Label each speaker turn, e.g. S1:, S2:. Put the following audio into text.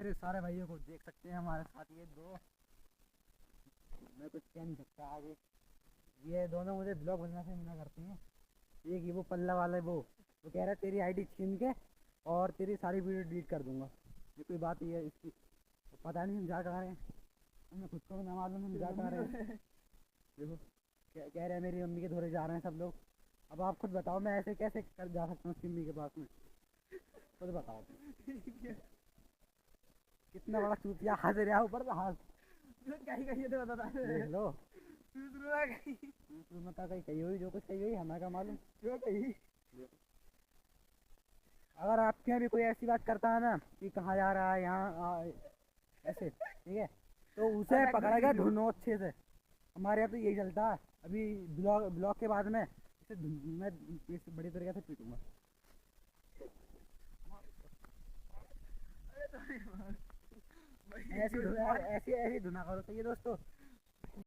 S1: मेरे सारे भाइयों को देख सकते हैं हमारे साथ ये दो। मैं कुछ कह नहीं सकता आगे। ये दोनों मुझे ब्लॉग बनने से मना करते हैं। एक ये वो पल्ला वाला है, वो कह रहा है तेरी आईडी छीन के और तेरी सारी वीडियो डिलीट कर दूंगा। ये कोई बात ही है इसकी? पता नहीं हम जा कहाँ रहे हैं, हमें खुद को भी ना मालूम हम जा कहाँ रहे हैं। देखो कह रहे हैं मेरी मम्मी के धोरे जा रहे हैं सब लोग। अब आप खुद बताओ मैं ऐसे कैसे कर जा सकता हूँ उसकी मम्मी के पास में? खुद बताओ कितना बड़ा चूतिया हंस रहा ऊपर से हंस।
S2: कहीं कहीं तो बता
S1: देख लो
S2: कहीं
S1: मत कहीं कही हुई, जो कुछ कही हुई हमें क्या मालूम।
S2: जो कहीं
S1: अगर आपके यहाँ भी कोई ऐसी बात करता है ना कि कहाँ जा रहा है ऐसे ठीक है, तो उसे पकड़ा गया ढूंढो अच्छे से। हमारे यहाँ तो यही चलता है। अभी ब्लॉग ब्लॉग के बाद में इसे मैं इसे बड़ी तरीके से पीटूंगा। ऐसी ऐसी ऐसी धुना करो। सही है दोस्तों,